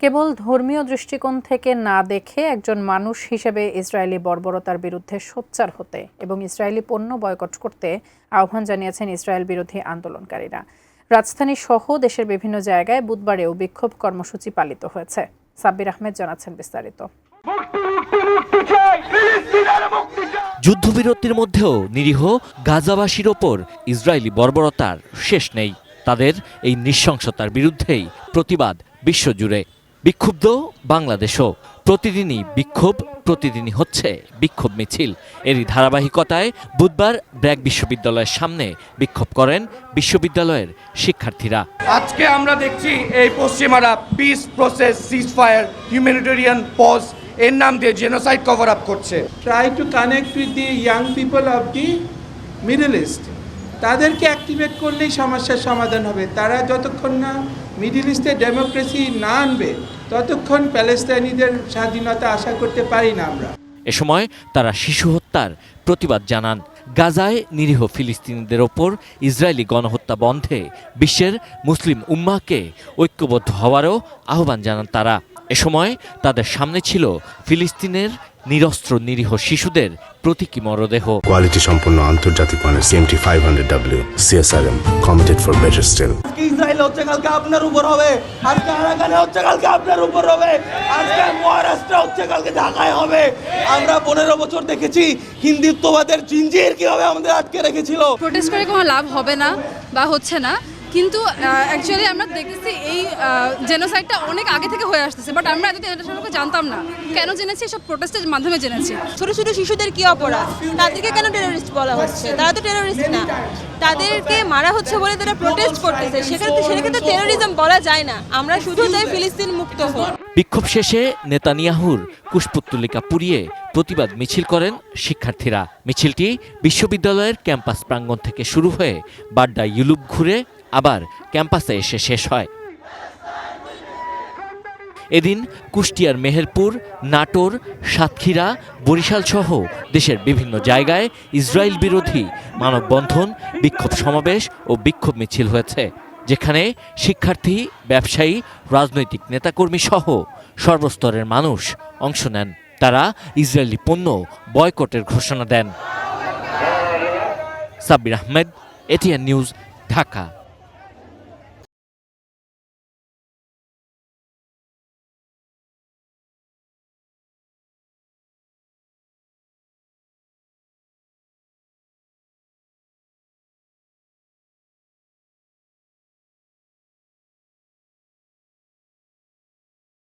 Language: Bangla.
কেবল ধর্মীয় দৃষ্টিকোণ থেকে না দেখে একজন মানুষ হিসেবে ইসরায়েলি বর্বরতার বিরুদ্ধে সোচ্চার হতে এবং ইসরায়েলি পণ্য বয়কট করতে আহ্বান জানিয়েছেন ইসরায়েল বিরোধী আন্দোলনকারীরা। রাজধানী সহ দেশের বিভিন্ন জায়গায় বুধবারেও বিক্ষোভ কর্মসূচি পালিত হয়েছে। সাব্বির আহমেদ জানাচ্ছেন বিস্তারিত। যুদ্ধবিরতির মধ্যেও নিরীহ গাজাবাসীর ওপর ইসরায়েলি বর্বরতার শেষ নেই। তাদের এই নৃশংসতার বিরুদ্ধেই প্রতিবাদ বিশ্বজুড়ে। বিক্ষুব্ধ বাংলাদেশও। প্রতিদিনই বিক্ষোভ, প্রতিদিনই হচ্ছে বিক্ষোভ মিছিল। এরই ধারাবাহিকতায় বুধবার ব্র্যাক বিশ্ববিদ্যালয়ের সামনে বিক্ষোভ করেন বিশ্ববিদ্যালয়ের শিক্ষার্থীরা। আজকে আমরা দেখছি এই পশ্চিমারা peace process, ceasefire, humanitarian pause এর নাম দিয়ে জেনোসাইড কভার আপ করছে। Try to connect with the young people of the Middle East. তাদেরকে অ্যাক্টিভেট করলেই সমস্যার সমাধান হবে। তারা যতক্ষণ না মিডল ইস্টে ডেমোক্রেসি না আনবে ততক্ষণ প্যালেস্তাইনিদের স্বাধীনতা আশা করতে পারি না আমরা। এ সময় তারা শিশু হত্যার প্রতিবাদ জানান। গাজায় নিরীহ ফিলিস্তিনিদের ওপর ইসরায়েলি গণহত্যা বন্ধে বিশ্বের মুসলিম উম্মাহকে ঐক্যবদ্ধ হওয়ারও আহ্বান জানান তারা। এ সময় তাদের সামনে ছিল ফিলিস্তিনের নিরস্ত্র নিরীহ শিশুদের প্রতীকী মরদেহ। কোয়ালিটি সম্পন্ন আন্তর্জাতিক মানের CMT 500W CSRM committed for better still. Israel হচ্ছে কালকে আপনার উপর হবে, আজকে আরাকানে হচ্ছে কালকে আপনার উপর হবে, আজকে মহারাষ্ট্র হচ্ছে কালকে ঢাকায় হবে। আমরা 15 বছর দেখেছি হিন্দুত্ববাদের জিঞ্জির কিভাবে আমাদের আটকে রেখেছিল। প্রোটেস্ট করে কোনো লাভ হবে না বা হচ্ছে না, কিন্তু অ্যাকচুয়ালি আমরা দেখতেছি এই জেনোসাইডটা অনেক আগে থেকে হয়ে আসতেছে, বাট আমরা এতদিন এটা সম্পর্কে জানতাম না। কেন জেনেছি? সব প্রোটেস্টের মাধ্যমে জেনেছি। ছোট ছোট শিশুদের কি অপরাধ? তাদেরকে কেন টেরোরিস্ট বলা হচ্ছে? তারা তো টেরোরিস্ট না, তাদেরকে মারা হচ্ছে বলে তারা প্রোটেস্ট করতেছে। সেটাকে তো টেরোরিজম বলা যায় না। আমরা শুধু চাই ফিলিস্তিন মুক্ত হোক। বিক্ষোভ শেষে নেতানিয়াহুর কুশপুত্তলিকা পুড়িয়ে প্রতিবাদ মিছিল করেন শিক্ষার্থীরা। মিছিলটি বিশ্ববিদ্যালয়ের ক্যাম্পাস প্রাঙ্গণ থেকে শুরু হয়ে বাড্ডা ইউলুপ ঘুরে আবার ক্যাম্পাসে এসে শেষ হয়। এদিন কুষ্টিয়ার মেহেরপুর, নাটোর, সাতক্ষীরা, বরিশাল সহ দেশের বিভিন্ন জায়গায় ইসরায়েল বিরোধী মানববন্ধন, বিক্ষোভ সমাবেশ ও বিক্ষোভ মিছিল হয়েছে, যেখানে শিক্ষার্থী, ব্যবসায়ী, রাজনৈতিক নেতাকর্মী সহ সর্বস্তরের মানুষ অংশ নেন। তারা ইসরায়েলি পণ্য বয়কটের ঘোষণা দেন। Sabbir Ahmed, ATN News, Dhaka.